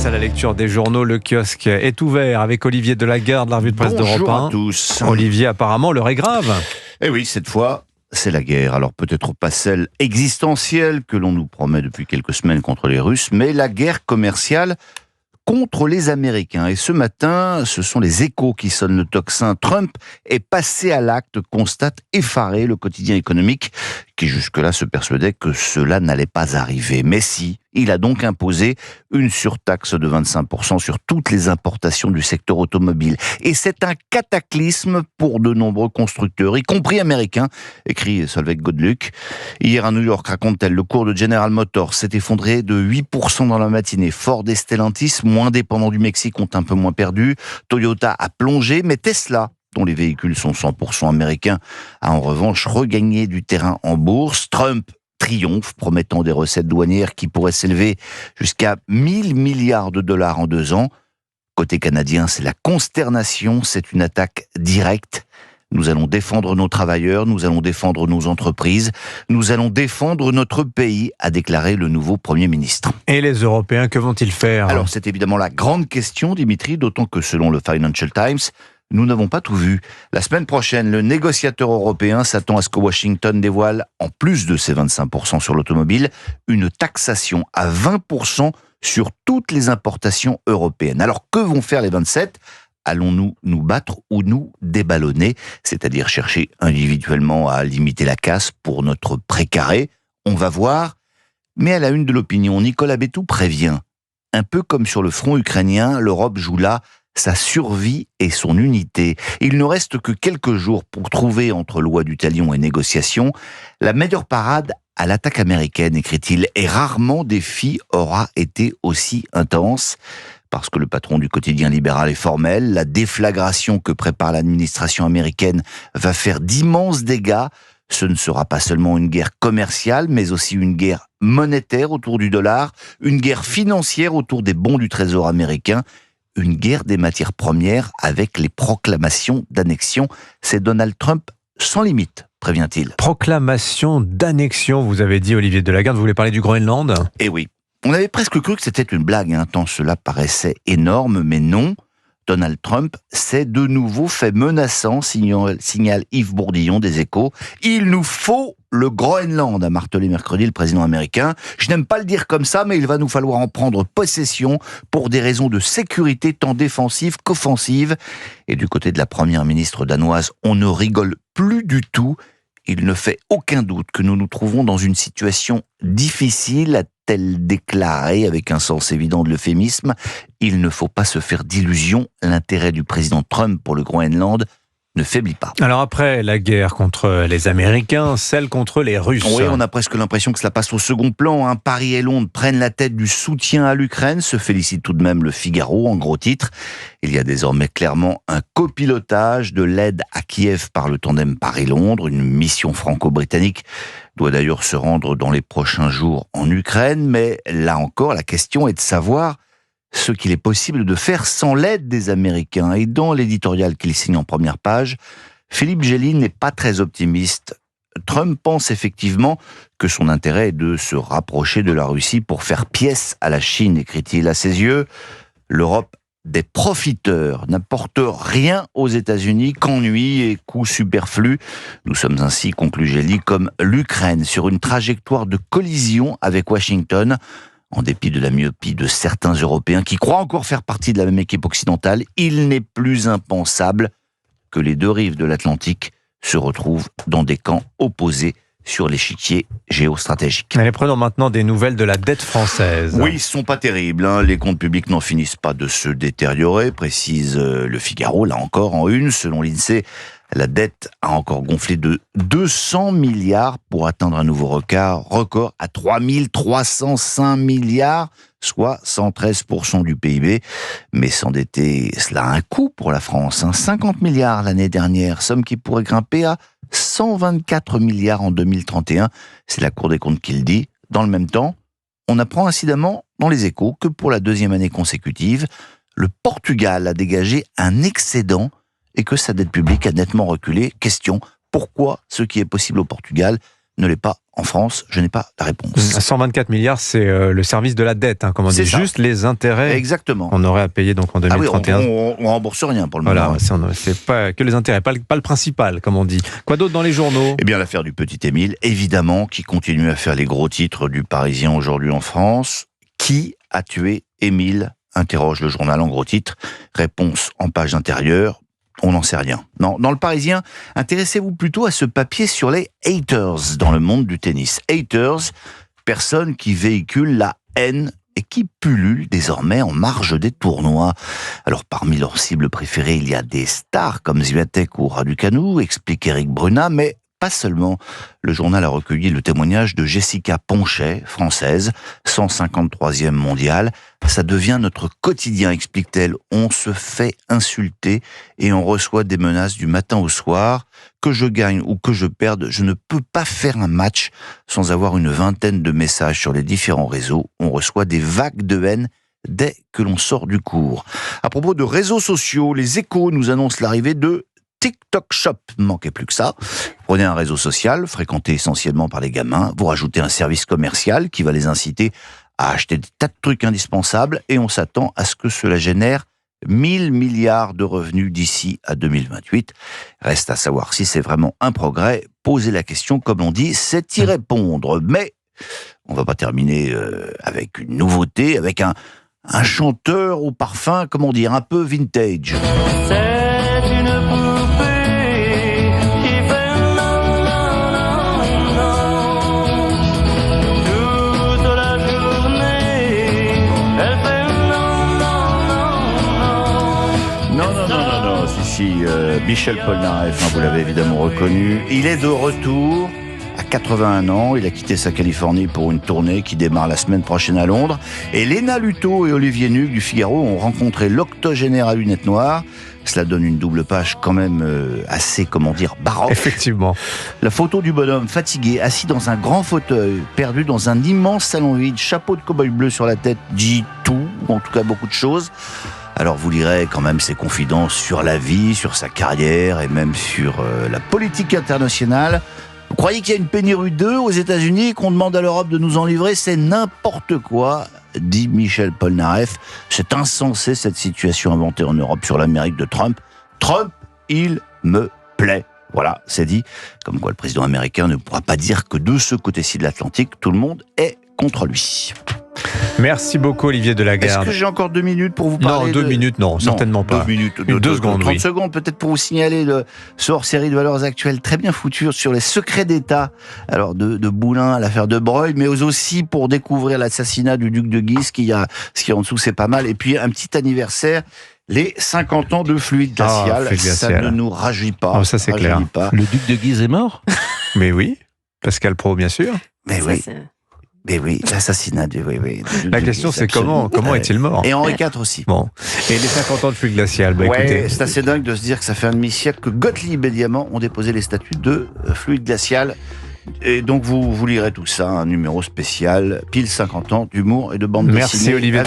à la lecture des journaux. Le kiosque est ouvert avec Olivier Delagarde, la revue de presse d'Europe 1. Bonjour à tous. Olivier, apparemment, l'heure est grave. Eh oui, cette fois, c'est la guerre. Alors peut-être pas celle existentielle que l'on nous promet depuis quelques semaines contre les Russes, mais la guerre commerciale contre les Américains. Et ce matin, ce sont les Échos qui sonnent le tocsin. Trump est passé à l'acte, constate effaré le quotidien économique qui jusque-là se persuadait que cela n'allait pas arriver. Mais si, il a donc imposé une surtaxe de 25% sur toutes les importations du secteur automobile. Et c'est un cataclysme pour de nombreux constructeurs, y compris américains, écrit Solveig Godluc. Hier à New York, raconte-t-elle, le cours de General Motors s'est effondré de 8% dans la matinée. Ford et Stellantis, moins dépendants du Mexique, ont un peu moins perdu. Toyota a plongé, mais Tesla, dont les véhicules sont 100% américains, a en revanche regagné du terrain en bourse. Trump triomphe, promettant des recettes douanières qui pourraient s'élever jusqu'à 1000 milliards de dollars en 2 ans. Côté canadien, c'est la consternation, c'est une attaque directe. Nous allons défendre nos travailleurs, nous allons défendre nos entreprises, nous allons défendre notre pays, a déclaré le nouveau Premier ministre. Et les Européens, que vont-ils faire ? Alors c'est évidemment la grande question, Dimitri, d'autant que selon le Financial Times, nous n'avons pas tout vu. La semaine prochaine, le négociateur européen s'attend à ce que Washington dévoile, en plus de ses 25% sur l'automobile, une taxation à 20% sur toutes les importations européennes. Alors que vont faire les 27 ? Allons-nous nous battre ou nous déballonner, c'est-à-dire chercher individuellement à limiter la casse pour notre précaré ? On va voir. Mais à la une de l'opinion, Nicolas Bétou prévient. Un peu comme sur le front ukrainien, l'Europe joue là sa survie et son unité. Il ne reste que quelques jours pour trouver, entre loi du talion et négociations, la meilleure parade à l'attaque américaine, écrit-il, et rarement défi aura été aussi intense. Parce que le patron du quotidien libéral est formel, la déflagration que prépare l'administration américaine va faire d'immenses dégâts. Ce ne sera pas seulement une guerre commerciale, mais aussi une guerre monétaire autour du dollar, une guerre financière autour des bons du Trésor américain, une guerre des matières premières avec les proclamations d'annexion. C'est Donald Trump sans limite, prévient-il. Proclamation d'annexion, vous avez dit, Olivier Delagarde, vous voulez parler du Groenland ? Eh oui. On avait presque cru que c'était une blague, tant cela paraissait énorme, mais non. Donald Trump s'est de nouveau fait menaçant, signale Yves Bourdillon des Échos. Il nous faut le Groenland, a martelé mercredi le président américain. Je n'aime pas le dire comme ça, mais il va nous falloir en prendre possession pour des raisons de sécurité tant défensives qu'offensives. Et du côté de la première ministre danoise, on ne rigole plus du tout. Il ne fait aucun doute que nous nous trouvons dans une situation difficile, a-t-elle déclaré avec un sens évident de l'euphémisme. Il ne faut pas se faire d'illusions, l'intérêt du président Trump pour le Groenland ne faiblit pas. Alors après la guerre contre les Américains, celle contre les Russes. Oui, on a presque l'impression que cela passe au second plan. Paris et Londres prennent la tête du soutien à l'Ukraine, se félicite tout de même le Figaro en gros titre. Il y a désormais clairement un copilotage de l'aide à Kiev par le tandem Paris-Londres. Une mission franco-britannique doit d'ailleurs se rendre dans les prochains jours en Ukraine. Mais là encore, la question est de savoir ce qu'il est possible de faire sans l'aide des Américains. Et dans l'éditorial qu'il signe en première page, Philippe Gély n'est pas très optimiste. Trump pense effectivement que son intérêt est de se rapprocher de la Russie pour faire pièce à la Chine, écrit-il. À ses yeux, l'Europe des profiteurs n'apporte rien aux États-Unis qu'ennuis et coûts superflus. Nous sommes ainsi, conclut Gély, comme l'Ukraine sur une trajectoire de collision avec Washington. En dépit de la myopie de certains Européens qui croient encore faire partie de la même équipe occidentale, il n'est plus impensable que les deux rives de l'Atlantique se retrouvent dans des camps opposés sur l'échiquier géostratégique. Allez, prenons maintenant des nouvelles de la dette française. Oui, ils ne sont pas terribles. Les comptes publics n'en finissent pas de se détériorer, précise le Figaro, là encore en une. Selon l'INSEE, la dette a encore gonflé de 200 milliards pour atteindre un nouveau record à 3305 milliards, soit 113% du PIB. Mais s'endetter, cela a un coût pour la France. 50 milliards l'année dernière, somme qui pourrait grimper à 124 milliards en 2031. C'est la Cour des comptes qui le dit. Dans le même temps, on apprend incidemment dans les Échos que pour la 2e année consécutive, le Portugal a dégagé un excédent et que sa dette publique a nettement reculé. Question, pourquoi ce qui est possible au Portugal ne l'est pas en France. Je n'ai pas la réponse. 124 milliards, c'est le service de la dette, hein, comme on dit, juste les intérêts. Exactement. On aurait à payer donc en 2031. On rembourse rien pour le moment. Voilà, c'est pas que les intérêts, pas le principal, comme on dit. Quoi d'autre dans les journaux ? Eh bien, l'affaire du petit Émile, évidemment, qui continue à faire les gros titres du Parisien aujourd'hui en France. Qui a tué Émile ? Interroge le journal en gros titre. Réponse en page intérieure. On n'en sait rien. Non, dans le Parisien, intéressez-vous plutôt à ce papier sur les haters dans le monde du tennis. Haters, personnes qui véhiculent la haine et qui pullulent désormais en marge des tournois. Alors parmi leurs cibles préférées, il y a des stars comme Swiatek ou Raducanu, explique Eric Brunat, mais pas seulement. Le journal a recueilli le témoignage de Jessica Ponchet, française, 153e mondiale. Ça devient notre quotidien, explique-t-elle. On se fait insulter et on reçoit des menaces du matin au soir. Que je gagne ou que je perde, je ne peux pas faire un match sans avoir une vingtaine de messages sur les différents réseaux. On reçoit des vagues de haine dès que l'on sort du cours. À propos de réseaux sociaux, les Échos nous annoncent l'arrivée de TikTok Shop, ne manquait plus que ça. Prenez un réseau social, fréquenté essentiellement par les gamins, vous rajoutez un service commercial qui va les inciter à acheter des tas de trucs indispensables et on s'attend à ce que cela génère 1000 milliards de revenus d'ici à 2028. Reste à savoir si c'est vraiment un progrès. Poser la question, comme on dit, c'est y répondre. Mais on va pas terminer avec une nouveauté, avec un chanteur au parfum, comment dire, un peu vintage. Michel Polnareff, vous l'avez évidemment reconnu. Il est de retour à 81 ans. Il a quitté sa Californie pour une tournée qui démarre la semaine prochaine à Londres. Et Léna Luto et Olivier Nuc du Figaro ont rencontré l'octogénaire à lunettes noires. Cela donne une double page quand même assez, baroque. Effectivement. La photo du bonhomme fatigué, assis dans un grand fauteuil, perdu dans un immense salon vide, chapeau de cow-boy bleu sur la tête, dit tout, ou en tout cas beaucoup de choses. Alors vous lirez quand même ses confidences sur la vie, sur sa carrière et même sur la politique internationale. Vous croyez qu'il y a une pénurie d'œufs aux États-Unis et qu'on demande à l'Europe de nous en livrer ? C'est n'importe quoi, dit Michel Polnareff. C'est insensé cette situation inventée en Europe sur l'Amérique de Trump. Trump, il me plaît. Voilà, c'est dit. Comme quoi le président américain ne pourra pas dire que de ce côté-ci de l'Atlantique, tout le monde est contre lui. Merci beaucoup Olivier Delagarde. Est-ce que j'ai encore 2 minutes pour vous parler? Non, 2 minutes, non, certainement pas. 2 minutes, 2 secondes, 30 secondes peut-être pour vous signaler ce hors-série de valeurs actuelles très bien foutu sur les secrets d'État. Alors de Boulin à l'affaire de Broglie, mais aussi pour découvrir l'assassinat du duc de Guise, ce qu'il y a en dessous, c'est pas mal. Et puis un petit anniversaire, les 50 ans de fluide glacial. Ça ne nous rajeunit pas. Oh, ça c'est clair. Pas. Le duc de Guise est mort? Mais oui, Pascal Praud bien sûr. Mais oui. Mais oui, l'assassinat du... Oui. La question c'est comment est-il mort? Et Henri IV aussi. Bon. Et les 50 ans de fluide glacial, écoutez. C'est assez dingue de se dire que ça fait un demi-siècle que Gottlieb et Diamant ont déposé les statuts de fluide glacial. Et donc vous lirez tout ça, un numéro spécial, pile 50 ans d'humour et de bande dessinée. Merci Olivier.